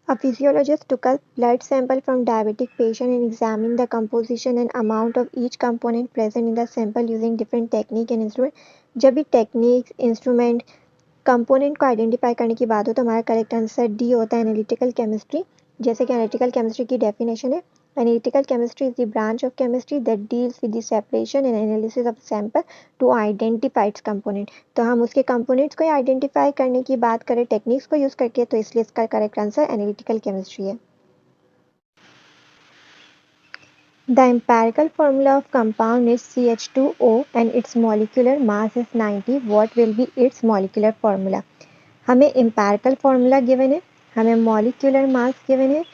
A physiologist took a blood sample from diabetic patient and examined the composition and amount of each component present in the sample using different technique and instrument. जब भी technique instrument component को identify करने की बात हो तो हमारा correct answer D होता है एनालिटिकल केमिस्ट्री। जैसे कि एनालिटिकल केमिस्ट्री की डेफिनेशन है, analytical chemistry is the branch of chemistry that deals with the separation and analysis of sample to identify its component. तो हम उसके कंपोनेंट्स को आइडेंटिफाई करने की बात करें टेक्निक्स को यूज करके, तो इसलिए इसका करेक्ट आंसर एनालिटिकल केमिस्ट्री है। The empirical formula of compound is CH2O and its molecular mass is 90. What will be its molecular formula? हमें empirical formula given है, हमें molecular mass given है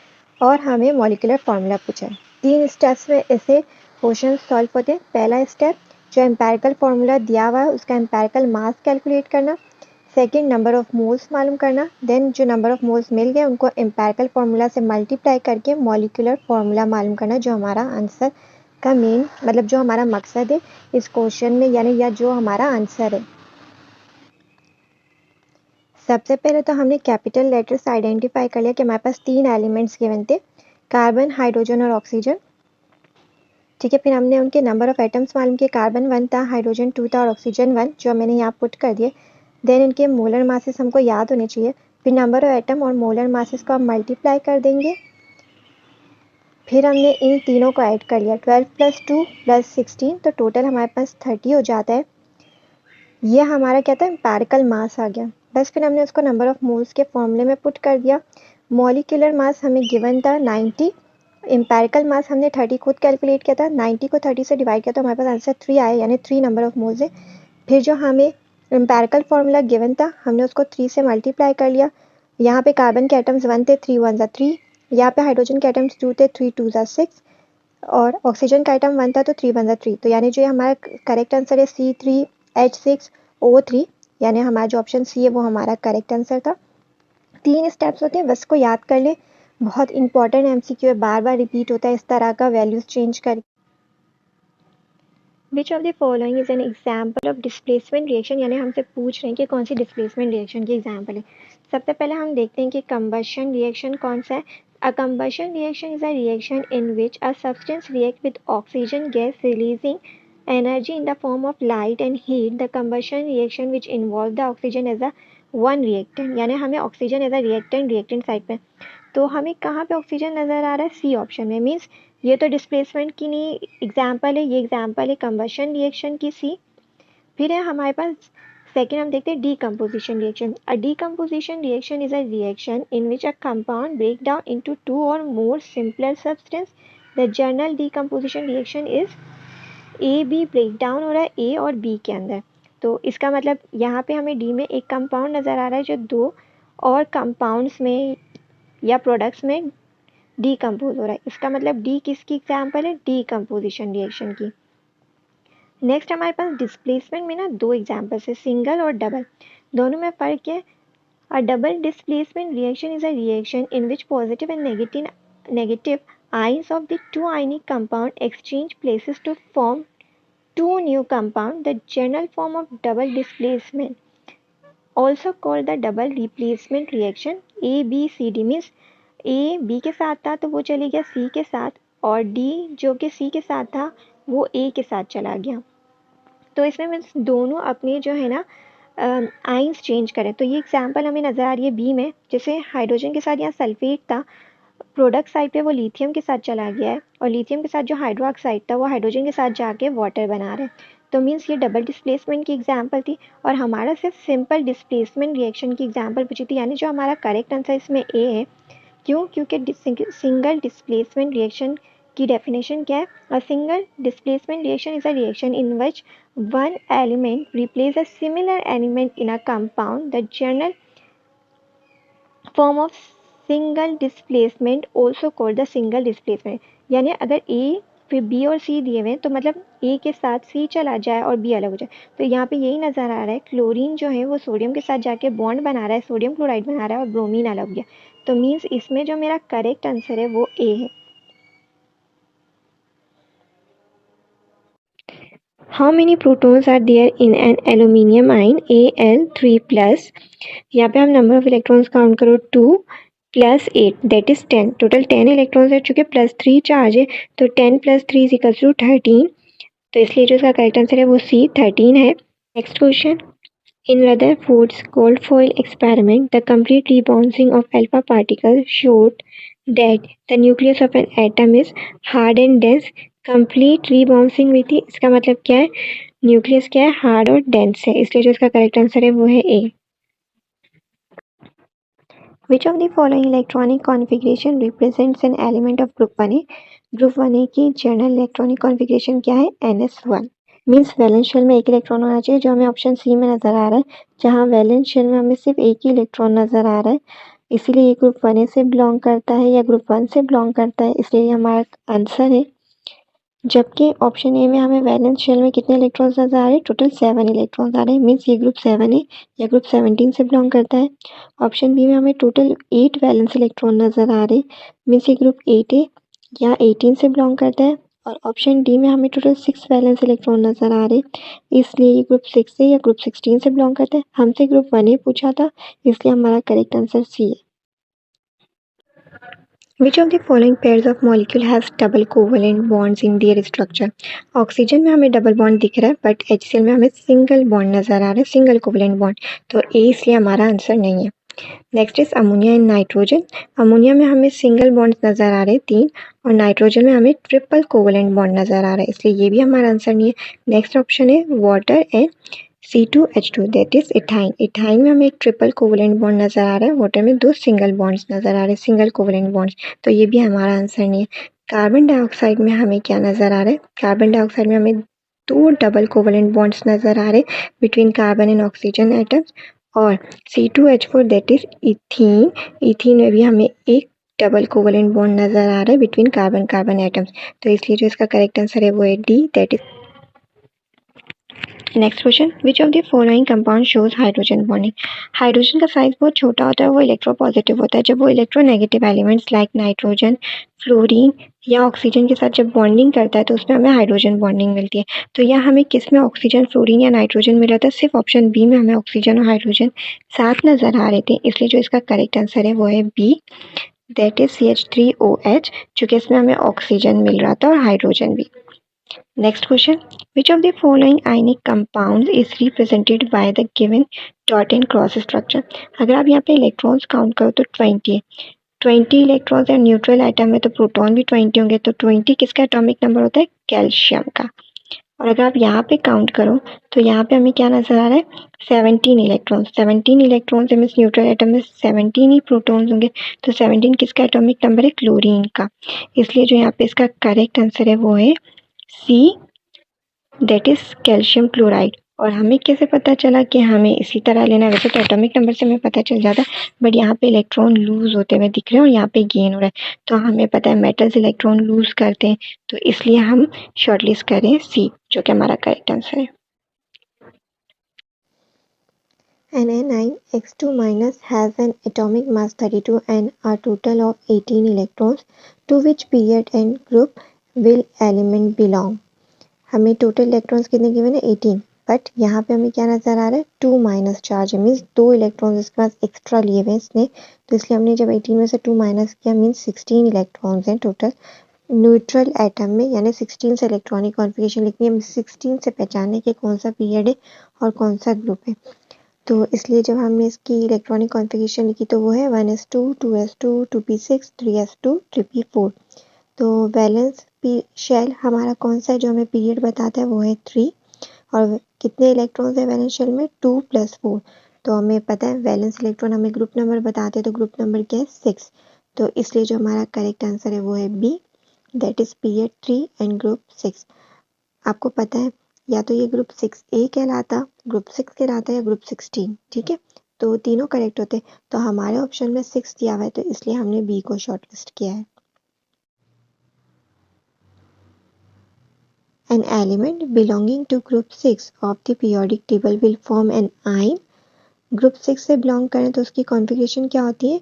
और हमें molecular formula पूछा है। 3 स्टेप्स में ऐसे क्वेश्चन सॉल्व होते हैं। पहला स्टेप जो empirical formula दिया हुआ है उसका empirical mass कैलकुलेट करना, सेकेंड नंबर ऑफ मोल्स मालूम करना, देन जो नंबर ऑफ मोल्स मिल गए उनको एम्पेरिकल फार्मूला से मल्टीप्लाई करके मॉलिक्यूलर फार्मूला मालूम करना, जो हमारा आंसर का मेन मतलब जो हमारा मकसद है इस क्वेश्चन में, यानी या जो हमारा आंसर है। सबसे पहले तो हमने कैपिटल लेटर्स आइडेंटिफाई कर लिया कि हमारे पास 3 एलिमेंट्स गिवन थे, कार्बन, हाइड्रोजन और ऑक्सीजन। ठीक है, फिर हमने उनके नंबर ऑफ एटम्स मालूम किए, कार्बन 1 था, हाइड्रोजन 2 था और ऑक्सीजन 1, जो मैंने यहाँ पुट कर दिए। देन इनके मोलर मासेस हमको याद होने चाहिए, फिर नंबर ऑफ एटम और मोलर मासेस को हम मल्टीप्लाई कर देंगे। फिर हमने इन तीनों को ऐड कर लिया, 12 + 2 + 16, तो टोटल हमारे पास 30 हो जाता है। ये हमारा क्या था, एम्पेरिकल मास आ गया। बस फिर हमने उसको नंबर ऑफ मोल्स के फॉर्मूले में पुट कर दिया। मॉलिक्यूलर मास हमें गिवन था 90, एम्पेरिकल मास हमने 30 खुद कैलकुलेट किया था, 90 को 30 से डिवाइड किया तो हमारे पास आंसर 3 आया, यानी 3 नंबर ऑफ मोल्स है। फिर जो हमें एम्पेरिकल फार्मूला गिवन था हमने उसको 3 से मल्टीप्लाई कर लिया। यहाँ पे कार्बन के एटम्स 1 थे, 3 1 3, यहाँ पे हाइड्रोजन के एटम्स 2 थे, 3 2 6, और ऑक्सीजन का आइटम 1 था तो 3 1 3, तो यानी जो हमारा करेक्ट आंसर है C3H6O3, यानी हमारा जो ऑप्शन सी है वो हमारा करेक्ट आंसर था। 3 स्टेप्स होते हैं, बस को याद कर ले, बहुत इंपॉर्टेंट MCQ है, बार बार रिपीट होता है इस तरह का वैल्यूज चेंज कर। Which of the following is an example of displacement reaction, यानी हमसे पूछ रहे हैं कि कौन सी displacement reaction की एग्जाम्पल है। सबसे पहले हम देखते हैं कि combustion reaction कौन सा है। A combustion reaction is a reaction in which a substance reacts with oxygen gas releasing energy in the form of light and heat. The combustion reaction which involve the oxygen as a one reactant, यानी हमें oxygen as a reactant side पे, तो हमें कहाँ पे oxygen नज़र आ रहा है, सी ऑप्शन में, मीन्स ये तो डिस्प्लेसमेंट की नहीं एग्जाम्पल है, ये एग्जाम्पल है कंबशन रिएक्शन की, सी। फिर है हमारे पास सेकेंड, हम देखते हैं decomposition reaction. A decomposition reaction is a reaction in which a compound break down into 2 or more simpler substance. The general decomposition reaction is A B break down हो रहा है ए और बी के अंदर, तो इसका मतलब यहाँ पे हमें डी में एक कंपाउंड नज़र आ रहा है जो 2 और कंपाउंड्स में या प्रोडक्ट्स में डीकम्पोज हो रहा है, इसका मतलब डी किसकी एग्जाम्पल है, डीकम्पोजिशन रिएक्शन की। नेक्स्ट हमारे पास डिस्प्लेसमेंट में ना 2 एग्जाम्पल्स है, सिंगल और डबल, दोनों में फ़र्क है। अ double displacement reaction is a reaction in which positive and negative ions of the 2 ionic compound exchange places to form 2 new compound. The general form of double displacement also called the double replacement reaction. ABCD means A B के साथ था तो वो चली गया सी के साथ, और डी जो कि सी के साथ था वो ए के साथ चला गया। तो इसमें मीन्स दोनों अपने जो है ना आइंस चेंज करें, तो ये एग्जांपल हमें नज़र आ रही है बी में, जैसे हाइड्रोजन के साथ यहाँ सल्फेट था, प्रोडक्ट साइड पे वो लिथियम के साथ चला गया है, और लिथियम के साथ जो हाइड्रोक्साइड था वो हाइड्रोजन के साथ जाके वाटर बना रहा है, तो मीन्स ये डबल डिस्प्लेसमेंट की एग्जाम्पल थी। और हमारा सिर्फ सिंपल डिस्प्लेसमेंट रिएक्शन की एग्जाम्पल पूछी थी, यानी जो हमारा करेक्ट आंसर इसमें ए है। क्यों, क्योंकि सिंगल डिस्प्लेसमेंट रिएक्शन की डेफिनेशन क्या है, a single displacement reaction is a reaction in which one element replace a similar element in a compound. The general form of single displacement also called the single displacement, यानी अगर ए फिर B और सी दिए हुए हैं तो मतलब ए के साथ सी चला जाए और बी अलग हो जाए, तो यहाँ पे यही नज़र आ रहा है, क्लोरीन जो है वो सोडियम के साथ जाके बॉन्ड बना रहा है, सोडियम क्लोराइड बना रहा है और ब्रोमीन अलग हो गया, तो मीन्स इसमें जो मेरा करेक्ट आंसर है वो ए है। How many protons are there in an aluminium ion Al3+? यहाँ पे हम नंबर ऑफ इलेक्ट्रॉन्स काउंट करो 2, +8 दैट इज 10, टोटल 10 इलेक्ट्रॉन्स है, चूंकि +3 चार्ज है तो 10 + 3 = 13, तो इसलिए जो इसका करेक्ट आंसर है वो C 13 है। Next question, in Rutherford's cold foil experiment, the complete rebouncing of alpha particles showed that the nucleus of an atom is hard and dense. Complete rebouncing हुई थी, इसका मतलब क्या है, न्यूक्लियस क्या है, हार्ड और डेंस है, इसलिए जो इसका करेक्ट आंसर है वो है ए। Which of the following electronic configuration represents an element of group 1A? Group 1A की जनरल इलेक्ट्रॉनिक कॉन्फ़िगरेशन क्या है, NS1। मीन्स वैलेंस शेल में एक इलेक्ट्रॉन होना चाहिए, जो हमें ऑप्शन सी में नजर आ रहा है, जहां वैलेंस शेल में हमें सिर्फ एक ही इलेक्ट्रॉन नजर आ रहा है, इसीलिए ये ग्रुप 1A से बिलोंग करता है या ग्रुप 1 से बिलोंग करता है, इसलिए ये हमारा आंसर है। जबकि ऑप्शन ए में हमें वैलेंस शेल में कितने इलेक्ट्रॉन्स नजर आ रहे हैं, टोटल 7 इलेक्ट्रॉन्स आ रहे हैं, मीन्स ये ग्रुप 7 है या ग्रुप 17 से बिलोंग करता है। ऑप्शन बी में हमें टोटल 8 वैलेंस इलेक्ट्रॉन नजर आ रहे हैं, मीन्स ये ग्रुप 8 है या 18 से बिलोंग करता है। और ऑप्शन डी में हमें टोटल 6 वैलेंस इलेक्ट्रॉन नजर आ रहे हैं, इसलिए ये ग्रुप 6 से या ग्रुप 16 से बिलोंग करता है। हमसे ग्रुप 1 पूछा था, इसलिए हमारा करेक्ट आंसर सी है। Which of the following pairs of molecule has double covalent bonds in their structure? Oxygen में हमें डबल बॉन्ड दिख रहा है, बट HCl में हमें सिंगल बॉन्ड नजर आ रहा है, सिंगल कोवेलेंट बॉन्ड, तो ए इसलिए हमारा आंसर नहीं है। Next is ammonia and nitrogen. Ammonia में हमें सिंगल बॉन्ड नजर आ रहे हैं 3, और नाइट्रोजन में हमें ट्रिपल कोवेलेंट बॉन्ड नजर आ रहा है, इसलिए ये भी हमारा आंसर नहीं है। नेक्स्ट ऑप्शन है water and C2H2 that is ethyne. Ethyne में हमें एक ट्रिपल कोवेलेंट बॉन्ड नजर आ रहा है, वाटर में 2 सिंगल बॉन्ड्स नजर आ रहे हैं, सिंगल कोवेलेंट बॉन्ड्स, तो ये भी हमारा आंसर नहीं है। कार्बन डाइऑक्साइड में हमें क्या नजर आ रहा है, कार्बन डाइऑक्साइड में हमें 2 डबल कोवेलेंट बॉन्ड्स नजर आ रहे हैं between carbon and oxygen atoms, और C2H4 that is ethene. Ethene में भी हमें एक डबल कोवेलेंट बॉन्ड नजर आ रहा है बिटवीन कार्बन कार्बन एटम्स, तो इसलिए जो इसका करेक्ट आंसर है वो है D that is. Next question, which of the following compound shows hydrogen bonding? Hydrogen का साइज बहुत छोटा होता है, वो इलेक्ट्रोपॉजिटिव होता है, जब वो electronegative elements like nitrogen, fluorine या ऑक्सीजन के साथ जब बॉन्डिंग करता है तो उसमें हमें हाइड्रोजन बॉन्डिंग मिलती है। तो यहाँ हमें किस में ऑक्सीजन, फ्लोरीन या नाइट्रोजन मिला था, सिर्फ ऑप्शन बी में हमें ऑक्सीजन और हाइड्रोजन साथ नजर आ रहे थे, इसलिए जो इसका करेक्ट आंसर है वो है बी दैट इज CH3OH, चूंकि इसमें हमें ऑक्सीजन मिल रहा था और हाइड्रोजन भी। Next question, which of the following ionic compounds is represented by the given dot and cross structure? अगर आप यहाँ पे इलेक्ट्रॉन्स काउंट करो तो 20 है, 20 इलेक्ट्रॉन्स है, न्यूट्रल एटम में तो प्रोटॉन भी 20 होंगे, तो 20 किसका एटॉमिक नंबर होता है, कैल्शियम का। और अगर आप यहाँ पे काउंट करो तो यहाँ पे हमें क्या नजर आ रहा है, 17 इलेक्ट्रॉन्स, 17 इलेक्ट्रॉन्स है, मीन्स न्यूट्रल एटम में 17 ही प्रोटॉन्स होंगे, तो 17 किसका एटॉमिक नंबर है, क्लोरीन का, इसलिए जो यहाँ पे इसका करेक्ट आंसर है वो है see that is calcium chloride. और हमें कैसे पता चला कि हमें इसी तरह लेना है, वैसे तो एटॉमिक नंबर से हमें पता चल जाता, बट यहाँ पे इलेक्ट्रॉन लूज होते हुए दिख रहे हैं और यहाँ पे गेन हो रहा है, तो हमें पता है मेटल्स इलेक्ट्रॉन लूज करते हैं, तो इसलिए हम शॉर्टलिस्ट करें सी, जो कि हमारा करेक्ट आंसर है। An Ni2 minus has an atomic mass 32 and a total of 18 electrons. To which period and group will element belong? हमें टोटल इलेक्ट्रॉन्स कितने गिवन है, 18, बट यहाँ पे हमें क्या नजर आ रहा है, 2 माइनस चार्ज है, मीन्स 2 इलेक्ट्रॉन्स इसके पास एक्स्ट्रा लिए हुए हैं इसने, तो इसलिए हमने जब 18 में से 2 माइनस किया, मीन्स 16 इलेक्ट्रॉन्स हैं टोटल न्यूट्रल एटम में, यानी 16 से इलेक्ट्रॉनिक कॉन्फ़िगरेशन लिखनी है, 16 से पहचानने के कौन सा पीरियड है और कौन सा ग्रुप है, तो इसलिए जब हमने इसकी इलेक्ट्रॉनिक कॉन्फ़िगरेशन लिखी तो वो है 1s2 2s2 2p6 3s2 3p4। तो वैलेंस शेल हमारा कौन सा है जो हमें पीरियड बताता है, वो है 3, और कितने इलेक्ट्रॉन्स है वैलेंस शेल में, 2 + 4, तो हमें पता है वैलेंस इलेक्ट्रॉन हमें ग्रुप नंबर बताते हैं, तो ग्रुप नंबर क्या है, 6, तो इसलिए जो हमारा करेक्ट आंसर है वो है B that is period 3 and group 6। आपको पता है या तो ये ग्रुप 6A कहलाता, ग्रुप 6 कहलाता है, या ग्रुप 16, ठीक है, तो तीनों करेक्ट होते हैं, तो हमारे ऑप्शन में 6 दिया हुआ है, तो इसलिए हमने बी को शॉर्टलिस्ट किया है। An element belonging to group 6 of the periodic table will form an imine. Group 6 से बिलोंग करें तो उसकी कॉन्फ़िगरेशन क्या होती है,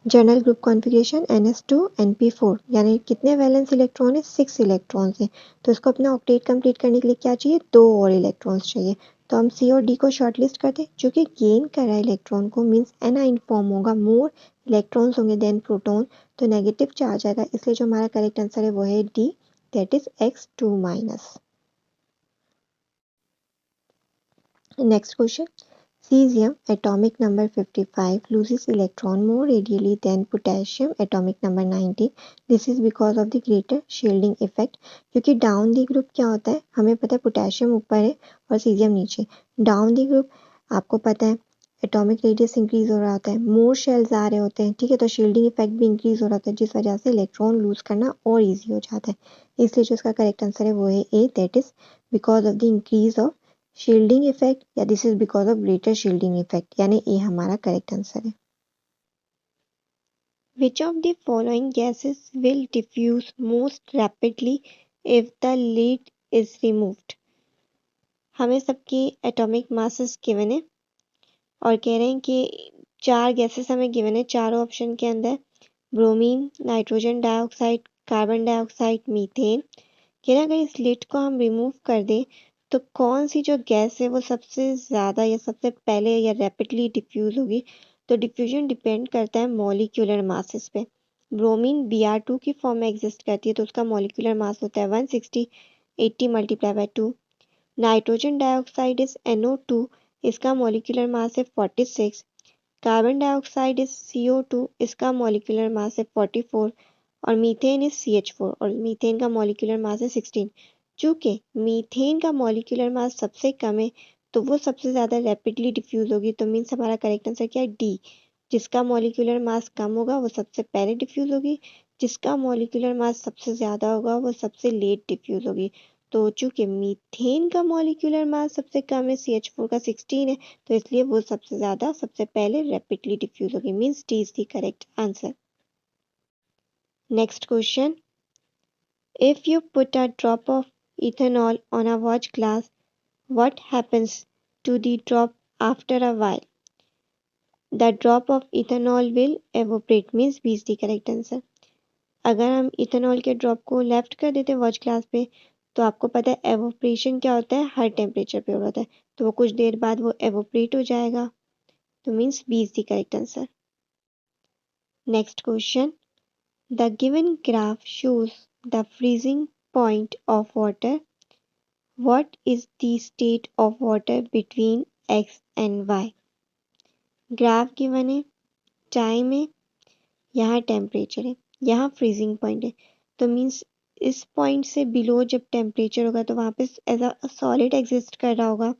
general group configuration NS2 NP4, यानी कितने वैलेंस इलेक्ट्रॉन है, 6 इलेक्ट्रॉन्स हैं, तो इसको अपना ऑक्टेट कंप्लीट करने के लिए क्या चाहिए, 2 और इलेक्ट्रॉन्स चाहिए, तो हम सी और डी को शॉर्टलिस्ट करते हैं। जो कि गेन कर रहा है इलेक्ट्रॉन को मीन्स एनाइन फॉर्म होगा, मोर इलेक्ट्रॉन्स होंगे देन प्रोटॉन, तो नेगेटिव चार्ज आएगा, इसलिए जो हमारा करेक्ट आंसर है वो है D, that is X2-। Next question, cesium atomic number 55 loses electron more radially than potassium atomic number 19. This is because of the greater shielding effect. क्योंकि down the group क्या होता है, हमें पता है पोटेशियम ऊपर है और सीजियम नीचे। डाउन दी ग्रुप आपको पता है एटॉमिक रेडियस इंक्रीज हो रहा होता है, मोर शेल्स आ रहे होते हैं, ठीक है, तो शील्डिंग इफेक्ट भी इंक्रीज हो रहा होता है, जिस वजह से इलेक्ट्रॉन लूज करना और ईजी हो जाता है। इसलिए जो इसका करेक्ट आंसर है वो है A, that is because of the increase of shielding effect, या this is because of greater shielding effect, यानी ए हमारा करेक्ट आंसर है। Which of the following gases will diffuse most rapidly if the lid is removed? हमें सबकी atomic masses given है और कह रहे हैं कि 4 गैसेस हमें गिवन है चारों ऑप्शन के अंदर, bromine, nitrogen dioxide, carbon dioxide, methane. कह रहे हैं अगर इस लिड को हम रिमूव कर दें तो कौन सी जो गैस है वो सबसे ज़्यादा या सबसे पहले या रैपिडली डिफ्यूज होगी। तो डिफ्यूजन डिपेंड करता है मॉलिक्यूलर मासेस पे। ब्रोमीन Br2 की फॉर्म में एग्जिस्ट करती है तो उसका मॉलिक्यूलर मास होता है 160, 80 multiply by 2। Nitrogen dioxide is NO2, इसका मॉलिक्यूलर मास है 46। कार्बन डाइऑक्साइड इज CO2, इसका मॉलिक्यूलर मास है 44 और मीथेन इज CH4 और मीथेन का मॉलिक्यूलर मास है 16। चूंकि मीथेन का मॉलिक्यूलर मास सबसे कम है तो वो सबसे ज़्यादा रैपिडली डिफ्यूज होगी, तो मीन्स हमारा करेक्ट आंसर क्या है, डी। जिसका मॉलिक्यूलर मास कम होगा वो सबसे पहले डिफ्यूज होगी, जिसका मॉलिक्यूलर मास सबसे ज़्यादा होगा वो सबसे लेट डिफ्यूज होगी। तो चूंकि मीथेन का मॉलिक्यूलर मास सबसे कम है, CH4 का 16 है, तो इसलिए वो सबसे ज़्यादा सबसे पहले रैपिडली डिफ्यूज होगी, means D is the correct answer. Next question, if you put a drop of ethanol on a watch glass, what happens to the drop after a while? The drop of ethanol will evaporate, means B is the correct answer. अगर हम ethanol के drop को left कर देते हैं watch glass पे तो आपको पता है एवोपरेशन क्या होता है, हर टेम्परेचर पे होता है, तो वो कुछ देर बाद वो एवोपरेट हो जाएगा, तो means B is the correct answer. Next question, the given graph shows the freezing point of water, what is the state of water between X and Y. Graph given है, टाइम है, यहाँ temperature है, यहाँ freezing point है, तो means इस point से below जब टेम्परेचर होगा तो वहाँ पे एज अ सॉलिड एग्जिस्ट कर रहा होगा,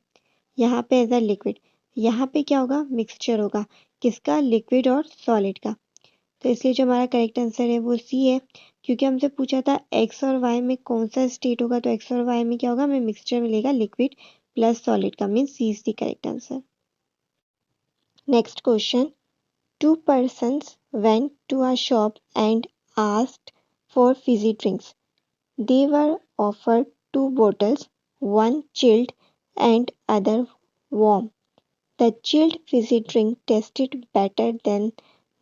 यहाँ पे एज अ लिक्विड, यहाँ पे क्या होगा, मिक्सचर होगा, किसका, लिक्विड और सॉलिड का। तो इसलिए जो हमारा करेक्ट आंसर है वो सी है, क्योंकि हमसे पूछा था एक्स और वाई में कौन सा स्टेट होगा, तो एक्स और वाई में क्या होगा, हमें मिक्सचर मिलेगा लिक्विड प्लस सॉलिड का, means C is the correct answer. Next question, two persons went to a shop and asked for fizzy drinks. They were offered two bottles, one chilled and other warm. The chilled fizzy drink tasted better than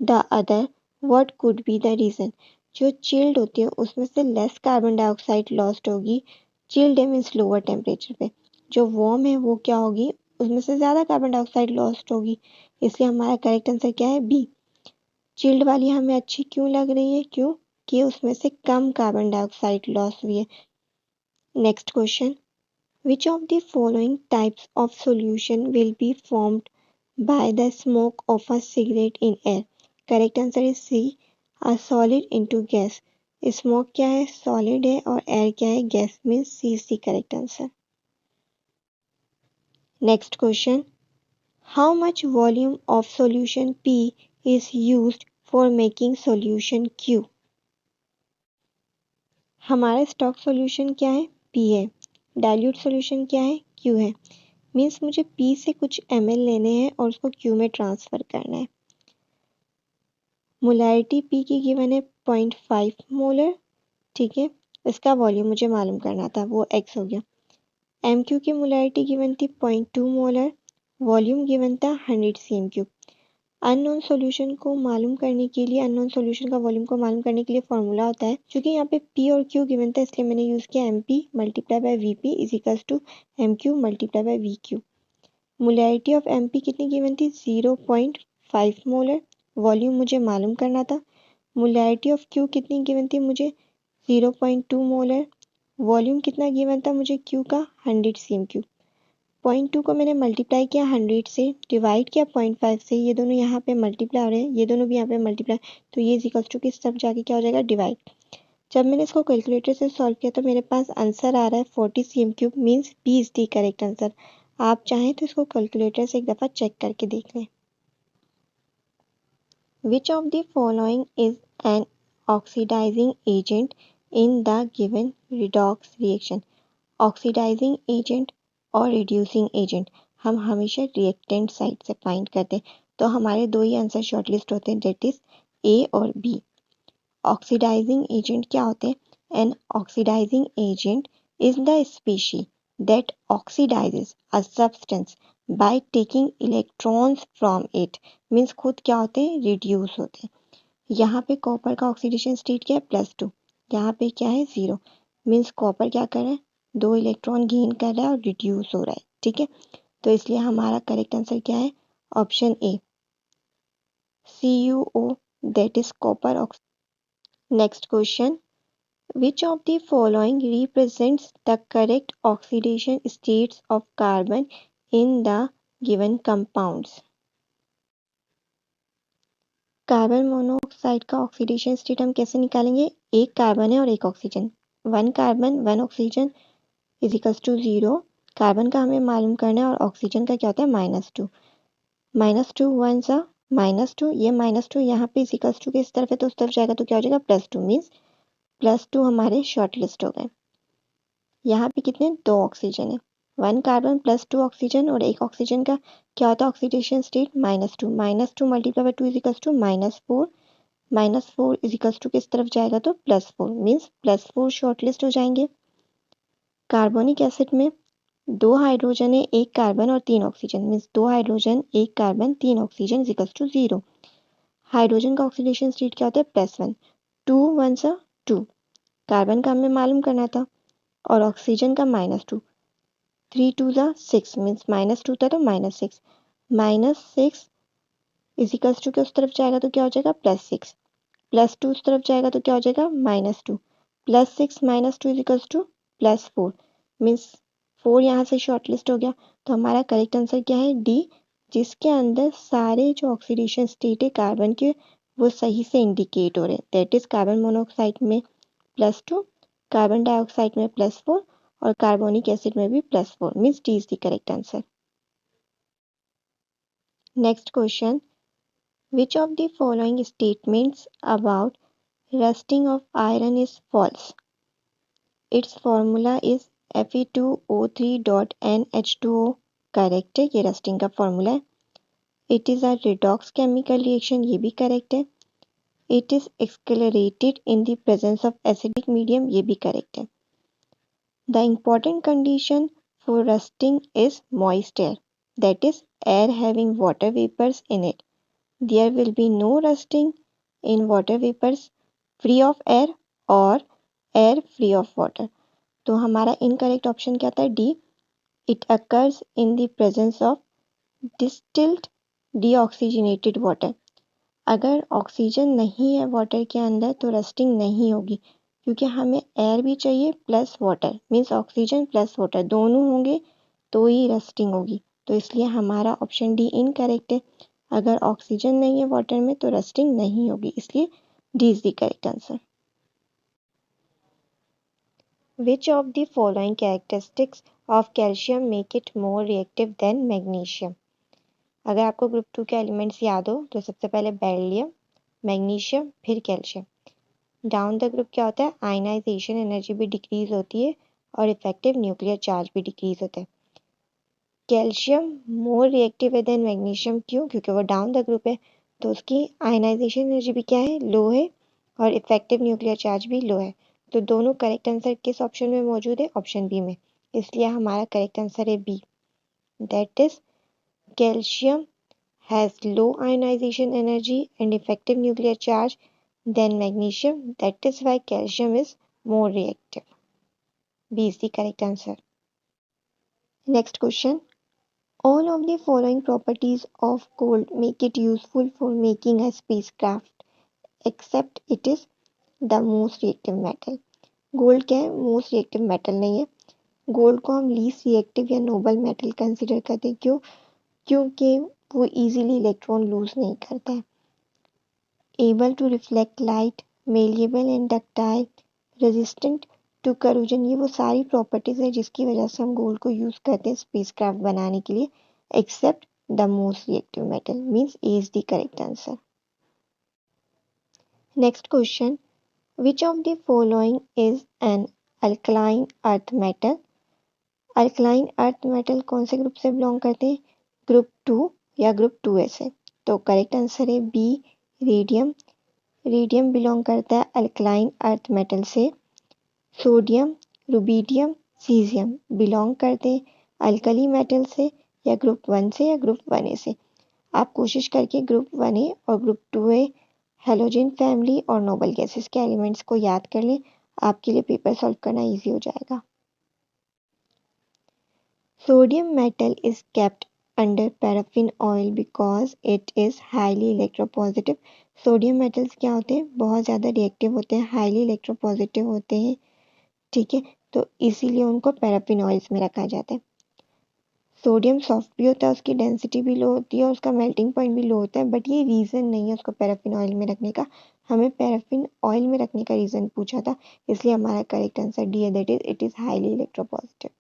the other. What could be the reason? जो chilled होती है उसमें से less carbon dioxide lost होगी, chilled है means lower temperature पे, जो warm है वो क्या होगी, उसमें से ज़्यादा कार्बन डाइऑक्साइड लॉस्ट होगी, इसलिए हमारा करेक्ट आंसर क्या है, बी। चिल्ड वाली हमें अच्छी क्यों लग रही है, क्योंकि उसमें से कम कार्बन डाइऑक्साइड लॉस हुई है। Next question, which of the following types of solution will be formed by the smoke of a cigarette in air. Correct answer is C, a solid into gas. Smoke क्या है, solid है, और air क्या है, gas, means C is the correct answer. Next question, how much volume of solution P is used for making solution Q। हमारा stock solution क्या है, P है, डाइल्यूट सॉल्यूशन क्या है, Q है, मीन्स मुझे P से कुछ ml लेने हैं और उसको Q में ट्रांसफर करना है। मोलैरिटी P की गिवन है 0.5 मोलर, ठीक है, इसका वॉल्यूम मुझे मालूम करना था, वो X हो गया। MQ की मोलैरिटी गिवन थी 0.2 मोलर, वॉल्यूम गिवन था 100 cm3। अननोन सॉल्यूशन को मालूम करने के लिए, अननोन सॉल्यूशन का वॉल्यूम को मालूम करने के लिए फॉर्मूला होता है, क्योंकि यहाँ पे P और Q गिवन था इसलिए मैंने यूज़ किया MP multiply by VP is equals to MQ multiply by VQ। Molarity of MP कितनी गिवन थी 0.5 मोलर। वॉल्यूम मुझे मालूम करना था। मोलैरिटी ऑफ Q कितनी गिवन थी मुझे 0.2 मोलर। वॉल्यूम कितना गिवन था मुझे Q का 100 cm3। 0.2 को मैंने मल्टीप्लाई किया 100 से, डिवाइड किया 0.5 से, ये दोनों यहाँ पे मल्टीप्लाई हो रहे हैं, ये दोनों भी यहाँ पे मल्टीप्लाई, तो ये इक्वल्स टू किस तरफ जाके क्या हो जाएगा डिवाइड। जब मैंने इसको कैलकुलेटर से सॉल्व किया तो मेरे पास आंसर आ रहा है 40 cm3 means B is the correct answer. आप चाहें तो इसको कैलकुलेटर से एक दफ़ा चेक करके देख लें। Which of the following is an oxidizing agent in the given redox reaction? Oxidising agent और रिड्यूसिंग एजेंट हम हमेशा रिएक्टेंट साइड से फाइंड करते हैं, तो हमारे दो ही आंसर शॉर्टलिस्ट होते हैं, दैट इज ए और बी। ऑक्सीडाइजिंग एजेंट क्या होते हैं? An oxidising agent is the species that oxidises a substance by taking electrons from it. Means खुद क्या होते हैं? रिड्यूस होते हैं। यहाँ पे कॉपर का ऑक्सीडेशन स्टेट क्या है? +2। यहाँ पे क्या है? 0। मीन्स कॉपर क्या कर रहा है? 2 इलेक्ट्रॉन गेन कर रहा है और रिड्यूस हो रहा है। ठीक है, तो इसलिए हमारा करेक्ट आंसर क्या है? Option A CuO, that is copper oxide. Next question, which of the following represents the correct oxidation states of carbon in the given compounds? Carbon monoxide का ऑक्सीडेशन स्टेट हम कैसे निकालेंगे? एक कार्बन है और एक oxygen, 1 carbon 1 oxygen is equals to 0। Carbon का हमें मालूम करना है और ऑक्सीजन का क्या होता है? -2। -2 वन सा -2, ये -2 यहाँ पे इज इक्वल्स टू किस तरफ है तो उस तरफ जाएगा, तो क्या हो जाएगा? +2। मीन्स +2 हमारे शॉर्ट लिस्ट हो गए। यहाँ पे कितने? 2 ऑक्सीजन है, 1 कार्बन +2 ऑक्सीजन, और एक ऑक्सीजन का क्या होता है oxidation state? -2। -2 multiply by 2 is equals to -4। -4 is equals to किस तरफ जाएगा? तो +4। मीन्स +4 शॉर्ट लिस्ट हो जाएंगे। कार्बोनिक एसिड में 2 हाइड्रोजन है, 1 कार्बन और 3 oxygen, means 2 hydrogen 1 carbon 3 oxygen is equals to 0। Hydrogen का ऑक्सीडेशन स्टेट क्या होता है? +1। 2 वन सा 2, कार्बन का हमें मालूम करना था, और ऑक्सीजन का -2। 3 टू ज़ा 6, मीन्स -2 था तो -6। -6 इज इक्वल्स टू के उस तरफ जाएगा तो क्या हो जाएगा? +6। +2 उस तरफ जाएगा तो क्या हो जाएगा? -2। +6 -2 इज इक्वल्स टू +4। मीन्स 4 यहाँ से शॉर्ट लिस्ट हो गया, तो हमारा करेक्ट आंसर क्या है? डी, जिसके अंदर सारे जो ऑक्सीडेशन स्टेट है कार्बन के वो सही से इंडिकेट हो रहे हैं, दैट इज कार्बन मोनोऑक्साइड में +2, कार्बन डाइऑक्साइड में +4 और कार्बोनिक एसिड में भी +4। Means D is the correct answer. Next question, which of the following statements about rusting of iron is false? Its formula is Fe2O3.NH2O। Correct है, ये rusting का formula है। It is a redox chemical reaction, ये भी correct है। It is accelerated in the presence of acidic medium, ये भी correct है। The important condition for rusting is moist air, that is air having water vapours in it. There will be no rusting in water vapours free of air और air free of water. तो हमारा incorrect option क्या था? D, it occurs in the presence of distilled deoxygenated water. अगर oxygen नहीं है water के अंदर तो रस्टिंग नहीं होगी, क्योंकि हमें एयर भी चाहिए plus water, means oxygen plus water दोनों होंगे तो ही रस्टिंग होगी। तो इसलिए हमारा ऑप्शन डी इनकरेक्ट है। अगर ऑक्सीजन नहीं है वाटर में तो रस्टिंग नहीं होगी, इसलिए D is the correct answer. Which of the following characteristics of calcium make it more reactive than magnesium? अगर आपको ग्रुप 2 के एलिमेंट्स याद हो तो सबसे पहले बेरिलियम, मैग्नीशियम, फिर कैल्शियम। डाउन द ग्रुप क्या होता है? आयनाइजेशन एनर्जी भी डिक्रीज होती है और इफेक्टिव न्यूक्लियर चार्ज भी डिक्रीज होता है। कैल्शियम मोर रिएक्टिव है देन मैग्नीशियम, क्यों? क्योंकि वो डाउन द ग्रुप है, तो उसकी आयनाइजेशन एनर्जी भी क्या है? लो है, और इफेक्टिव न्यूक्लियर चार्ज भी लो है। तो दोनों करेक्ट आंसर किस ऑप्शन में मौजूद है? ऑप्शन बी में। इसलिए हमारा करेक्ट आंसर है B, that is calcium has low ionisation energy and effective nuclear charge than magnesium, that is why calcium is more reactive. B is the correct answer. Next question, All of the following properties of gold make it useful for making a spacecraft except it is the most reactive metal. Gold क्या है? Most reactive metal नहीं है. Gold को हम least reactive या Nobel metal consider करते हैं. क्यों? क्योंकि वो इजीली इलेक्ट्रॉन लूज नहीं करता है. Able to reflect light, malleable and ductile, resistant to corrosion, ये वो सारी प्रॉपर्टीज है जिसकी वजह से हम गोल्ड को यूज करते हैं स्पेसक्राफ्ट बनाने के लिए. Except the most reactive metal means A is the correct answer. Next question, which of the following is an alkaline earth metal? Alkaline earth metal कौन से ग्रुप से बिलोंग करते हैं? ग्रुप 2 या ग्रुप 2A से. तो करेक्ट आंसर है B, radium. Radium belong करता है अल्कलाइन अर्थ मेटल से. सोडियम, रुबिडियम, सीजियम बिलोंग करते हैं अल्कली मेटल से या ग्रुप 1 से या ग्रुप 1A से. आप कोशिश करके ग्रुप 1A और ग्रुप 2A हेलोजन फैमिली और नोबल गैसेस के एलिमेंट्स को याद कर लें. आपके लिए पेपर सॉल्व करना इजी हो जाएगा. Sodium metal is kept under paraffin oil because it is highly electropositive. Sodium metals क्या होते हैं? बहुत ज़्यादा रिएक्टिव होते हैं, हाईली इलेक्ट्रोपॉजिटिव होते हैं. ठीक है, तो इसीलिए उनको पैराफिन ऑयल्स में रखा जाता है. सोडियम सॉफ्ट भी होता है, उसकी डेंसिटी भी लो होती है और उसका मेल्टिंग पॉइंट भी लो होता है, बट ये रीज़न नहीं है उसको पैराफिन ऑयल में रखने का. हमें पैराफिन ऑयल में रखने का रीज़न पूछा था, इसलिए हमारा करेक्ट आंसर डी है, that is it is highly electropositive.